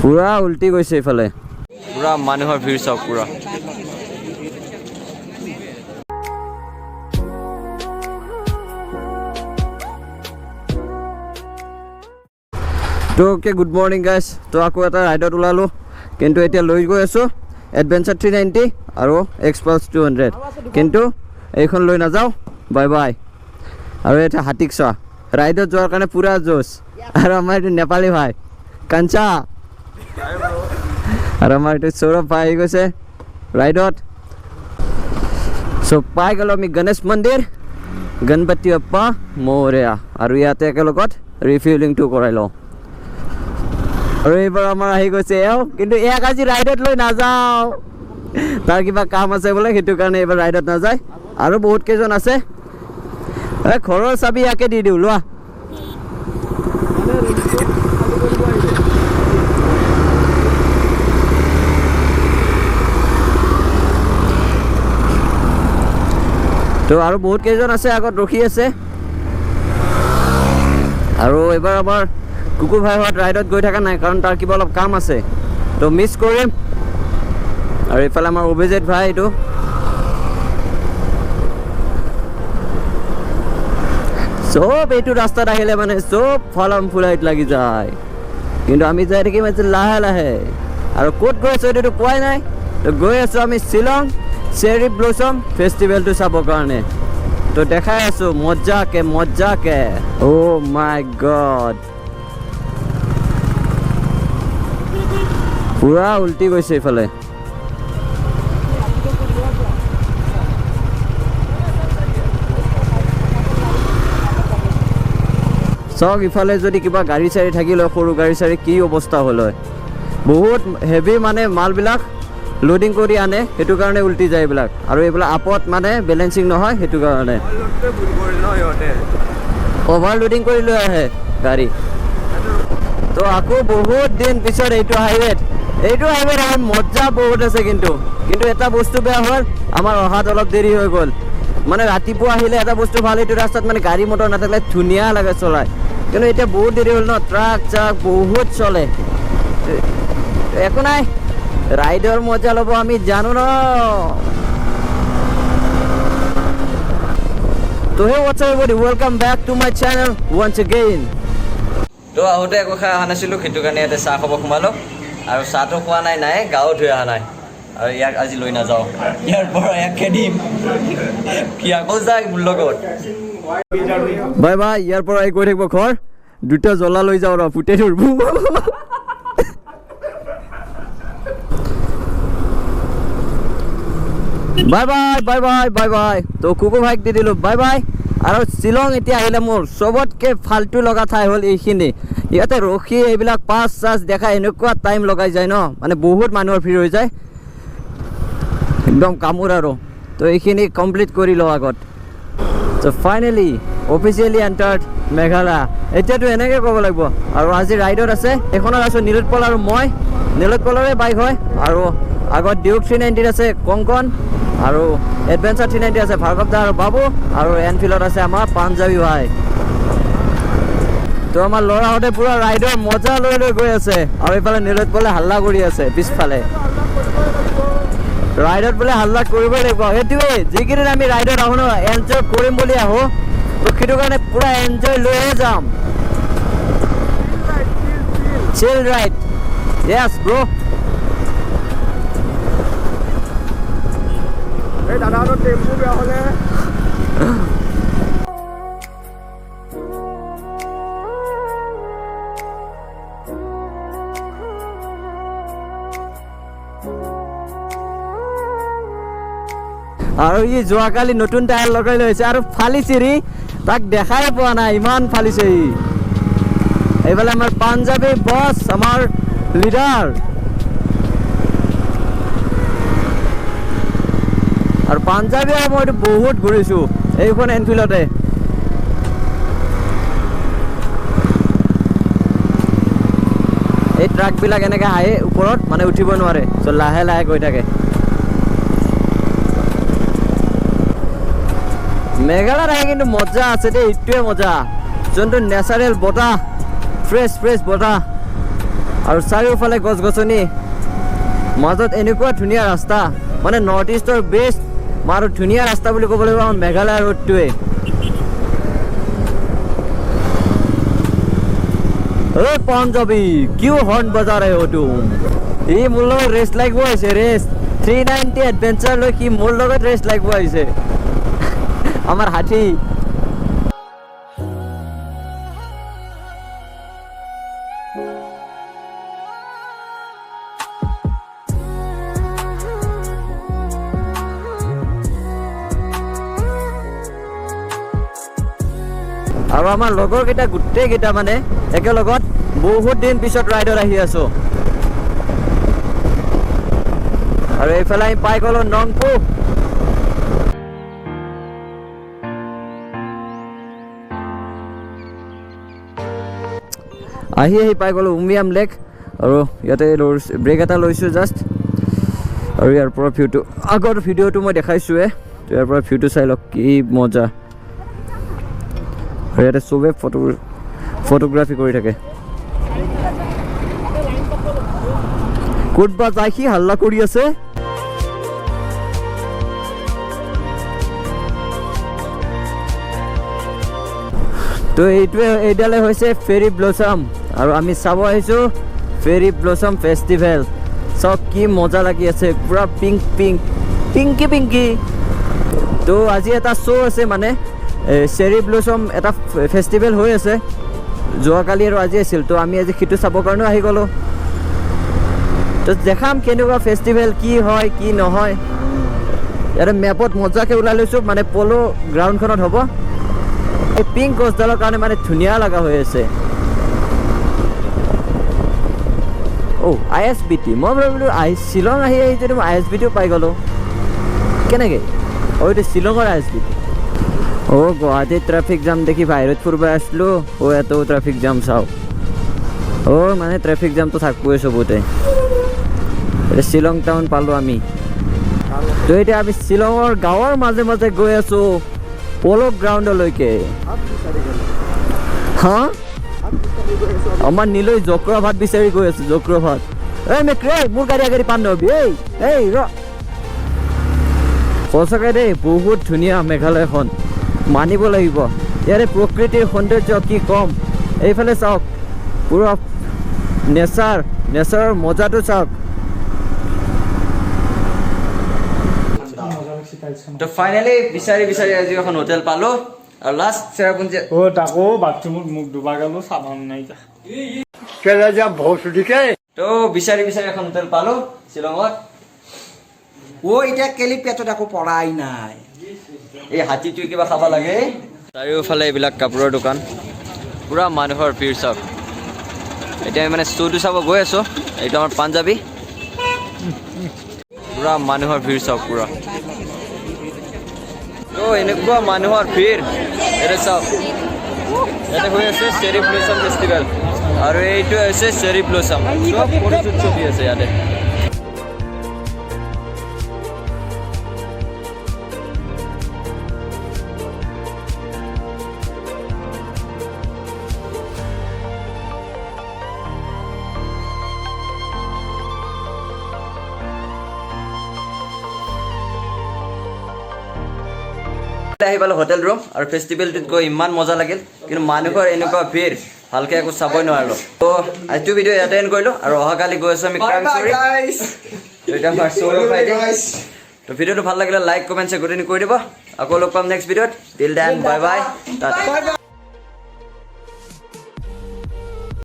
পুৰা উল্টি গৈছে এইফালে পুৰা মানুহৰ ভিৰ চাওক পুৰা তো ওকে গুড মৰ্নিং গাইজ তো আকৌ এটা ৰাইডত ওলালোঁ কিন্তু এতিয়া লৈ গৈ আছোঁ এডভেঞ্চাৰ 390 আৰু এক্সপালছ 200 কিন্তু এইখন লৈ নাযাওঁ বাই বাই আৰু এতিয়া হাতীক চোৱা ৰাইডত যোৱাৰ কাৰণে পুৰা জোচ আৰু আমাৰ এইটো নেপালী ভাই কাঞ্চা আৰু আমাৰ এইটো সৌৰভ ভাই আহি গৈছে ৰাইডত চ' পাই গ'লোঁ আমি গণেশ মন্দিৰ গণপতি বাপ্পা মৌৰ্যা আৰু ইয়াতে একেলগত ৰিফিউলিংটো কৰাই লওঁ আৰু এইবাৰ আমাৰ আহি গৈছে এওঁ কিন্তু ইয়াক আজি ৰাইডত লৈ নাযাওঁ তাৰ কিবা কাম আছে বোলে সেইটো কাৰণে এইবাৰ ৰাইডত নাযায় আৰু বহুত কেইজন আছে ঘৰৰ চাবি ইয়াকে দি দিওঁ লোৱা তো আৰু বহুত কেইজন আছে আগত ৰখি আছে আৰু এইবাৰ আমাৰ কুকুৰ ভাই হোৱাত ৰাইডত গৈ থকা নাই কাৰণ তাৰ কিবা অলপ কাম আছে তো মিছ কৰিম আৰু এইফালে আমাৰ অভিজিত ভাই এইটো চব এইটো ৰাস্তাত আহিলে মানে চব ফলম ফুলাইত লাগি যায় কিন্তু আমি যাই থাকিম লাহে লাহে আৰু ক'ত গৈ আছোঁ এইটোতো পোৱাই নাই তো গৈ আছোঁ আমি শ্বিলং চেৰি ব্লছম ফেষ্টিভেলটো চাবৰ কাৰণে তো দেখাই আছোঁ মজ্জাকে অ' মাই গড পুৰা উল্টি গৈছে এইফালে চাওক ইফালে যদি কিবা গাড়ী চাড়ী থাকিলে সৰু গাড়ী চাড়ী কি অৱস্থা হ'ল হয় বহুত হেভি মানে মালবিলাক লোডিং কৰি আনে সেইটো কাৰণে উল্টি যায় এইবিলাক আৰু এইবিলাক আপত মানে বেলেঞ্চিং নহয় সেইটো কাৰণে অভাৰলোডিং কৰি লৈ আহে গাড়ী তো আকৌ বহুত দিন পিছত এইটো হাইৱেত আমাৰ মজ্জা বহুত আছে কিন্তু এটা বস্তু বেয়া হ'ল আমাৰ অহাত অলপ দেৰি হৈ গ'ল মানে ৰাতিপুৱা আহিলে এটা বস্তু ভাল এইটো ৰাস্তাত মানে গাড়ী মটৰ নাথাকিলে ধুনীয়া লাগে চলাই কিন্তু এতিয়া বহুত দেৰি হ'ল ন ট্ৰাক চাক বহুত চলে একো নাই ৰাইডৰ মজা ল'ব আমি জানো ন তো hey what's up everybody welcome back to my channel once again তো আহোঁতে একো খাই অহা নাছিলোঁ সেইটো কাৰণে ইয়াতে চাহ খাব সোমালোঁ আৰু চাহটো খোৱা নাই গাও ধুই অহা নাই আৰু ইয়াক আজি লৈ নাযাওঁ ইয়াৰ পৰা ইয়াক খেদিম কি আকৌ যায় মোৰ লগত বাই বাই ইয়াৰ পৰা গৈ থাকিব ঘৰ দুটা জ্বলা লৈ যাওঁ ৰ ফুটে ধৰিব বাই তো কুকুৰ ভাইক দি দিলোঁ বাই বাই আৰু শ্বিলং এতিয়া আহিলে মোৰ চবতকৈ ফাল্টু লগা ঠাই হ'ল এইখিনি ইয়াতে ৰখি এইবিলাক পাছ চাছ দেখা এনেকুৱা টাইম লগাই যায় ন মানে বহুত মানুহৰ ভিৰ হৈ যায় একদম কামোৰ আৰু তো এইখিনি কমপ্লিট কৰি লওঁ আগত তো ফাইনেলি অফিচিয়েলি এণ্টাৰ্ড মেঘালয়া এতিয়াতো এনেকৈ ক'ব লাগিব আৰু আজি ৰাইডত আছে এইখনত আছোঁ নীলোৎপল আৰু মই নীলোৎপলৰে বাইক হয় আৰু আগত ডিউক 390 আছে কংকন আৰু এডভেঞ্চাৰ 390 আছে ভাৰ্গৱ দা আৰু বাবু আৰু এনফিল্ডত আছে আমাৰ পাঞ্জাবী ভাই তো আমাৰ ল'ৰাহঁতে পুৰা ৰাইডৰ মজা লৈ গৈ আছে আৰু এইফালে নীলোৎপলে হাল্লা কৰি আছে পিছফালে ৰাইডত বোলে হাল্লা কৰিবই লাগিব সেইটোৱে যিকেইদিন আমি ৰাইডত আহোঁ ন এনজয় কৰিম বুলি আহোঁ তো সেইটো কাৰণে পুৰা এনজয় লৈহে যাম চিল ৰাইড য়েছ ব্ৰ এই দাদাহঁতৰ টেম্পু বেয়া হ'লে আৰু ই যোৱাকালি নতুন টায়াৰ লগাই লৈছে আৰু ফালিছে তাক দেখাই পোৱা নাই ইমান ফালিছে ই এইফালে আমাৰ পাঞ্জাবী বছ আমাৰ লিডাৰ আৰু পাঞ্জাবী আৰু মইতো বহুত ঘূৰিছোঁ এইখন এনফিল্ডতে এই ট্ৰাকবিলাক এনেকৈ আহে ওপৰত মানে উঠিব নোৱাৰে চ' লাহে লাহে গৈ থাকে মেঘালয়ত আহি কিন্তু মজা আছে দেই এইটোৱে মজা যোনটো নেচাৰেল বতাহ ফ্ৰেছ বতাহ আৰু চাৰিওফালে গছ গছনি মাজত এনেকুৱা ধুনীয়া ৰাস্তা মানে নৰ্থ ইষ্টৰ বেষ্ট আৰু ধুনীয়া ৰাস্তা বুলি ক'ব লাগিব আমাৰ মেঘালয় ৰোডটোৱে এই পাঞ্জাবী কিয় হৰ্ণ বজা ৰহে हो तुम ই মোৰ লগত ৰেচ লাগিব আহিছে ৰেচ 390 এডভেঞ্চাৰ লৈ কি মোৰ লগত ৰেচ লাগিব আহিছে আমাৰ হাতী আৰু আমাৰ লগৰ কেইটা গোটেই কেইটা মানে একেলগত বহুত দিন পিছত ৰাইডত আহি আছো আৰু এইফালে আমি পাই গলো নংপু আহি পাই গলো উমিয়াম লেক আৰু ইয়াতে ব্ৰেক এটা লৈছো জাষ্ট আৰু ইয়াৰ পৰা ভিউটো আগৰ ভিডিঅ'টো মই দেখাইছোৱে ইয়াৰ পৰা ভিউটো চাই লওক কি মজা আৰু ইয়াতে চবে ফটোগ্ৰাফি কৰি থাকে ক'তবা যাই সি হাল্লা কৰি আছে তো এইডালে হৈছে ফেৰী ব্লছম আৰু আমি চাব আহিছো ফেৰী ব্লছম ফেষ্টিভেল চাওক কি মজা লাগি আছে পুৰা পিংকি তো আজি এটা শ্ব' আছে মানে চেৰী ব্লছম এটা ফেষ্টিভেল হৈ আছে যোৱাকালি আৰু আজি আছিল তো আমি আজি সেইটো চাবৰ কাৰণেও আহি গ'লোঁ তো দেখাম কেনেকুৱা ফেষ্টিভেল কি হয় কি নহয় ইয়াতে মেপত মজাকৈ ওলাই লৈছোঁ মানে প'ল' গ্ৰাউণ্ডখনত হ'ব এই পিংক গছডালৰ কাৰণে মানে ধুনীয়া লগা হৈ আছে ISBT মই ভাবিলোঁ শ্বিলং আহি যদি মই ISBTও পাই গ'লোঁ কেনেকৈ এইটো শ্বিলঙৰ ISBT গুৱাহাটীত ট্ৰেফিক জাম দেখি বাহিৰত ফুৰিব আছিলোঁ ইয়াতো ট্ৰেফিক জাম চাওঁ মানে ট্ৰেফিক জামটো থাকবই চবতে এতিয়া শ্বিলং টাউন পালোঁ আমি তো এতিয়া আমি শ্বিলঙৰ গাঁৱৰ মাজে মাজে গৈ আছোঁ প'ল' গ্ৰাউণ্ডলৈকে হা আমাৰ নিলৈ জক্ৰভাত বিচাৰি গৈ আছোঁ জক্ৰভাত মেক্ৰে মোৰ গাড়ী আগেৰি পাণ নহবি এই ৰ সঁচাকৈ দেই বহুত ধুনীয়া মেঘালয়খন মানিব লাগিব ইয়াৰে প্ৰকৃতিৰ সৌন্দৰ্য কি কম এইফালে চাওক পুৰা নেচাৰৰ মজাটো চাওক তো ফাইনেলি বিচাৰি আজি এখন হোটেল পালোঁ আৰু লাষ্ট চেৰাপুঞ্জী তাকো বাথৰুমত মুখ ধুবা গেলো সাবান নাই তো বিচাৰি এখন হোটেল পালোঁ শ্বিলঙত এতিয়া কেলি পেটত আকৌ পৰাই নাই এই হাতীটোৱে কিবা খাব লাগে চাৰিওফালে এইবিলাক কাপোৰৰ দোকান পুৰা মানুহৰ ভিৰ চাওক এতিয়া আমি মানে শ্ব'টো চাব গৈ আছোঁ এইটো আমাৰ পাঞ্জাবী পুৰা মানুহৰ ভিৰ চাওক পুৰা তো এনেকুৱা মানুহৰ ভিৰ এইটো চাওক ইয়াতে হৈ আছে চেৰী ব্লছম ফেষ্টিভেল আৰু এইটো হৈছে চেৰী ব্লছম চব ফটোশ্বুট চলি আছে ইয়াতে আহি পালোঁ হোটেল ৰুম আৰু ফেষ্টিভেলটোত গৈ ইমান মজা লাগিল কিন্তু মানুহৰ এনেকুৱা ভিৰ ভালকৈ একো চাবই নোৱাৰিলোঁ তো আজিটো ভিডিঅ' ইয়াতে এণ্ড কৰিলোঁ আৰু অহাকালি গৈ আছোঁ আমি তো ভিডিঅ'টো ভাল লাগিলে লাইক কমেণ্ট শ্বেয়াৰ গোটেইখিনি কৰি দিব আকৌ লগ পাম নেক্সট ভিডিঅ'ত টিল দেন বাই বাই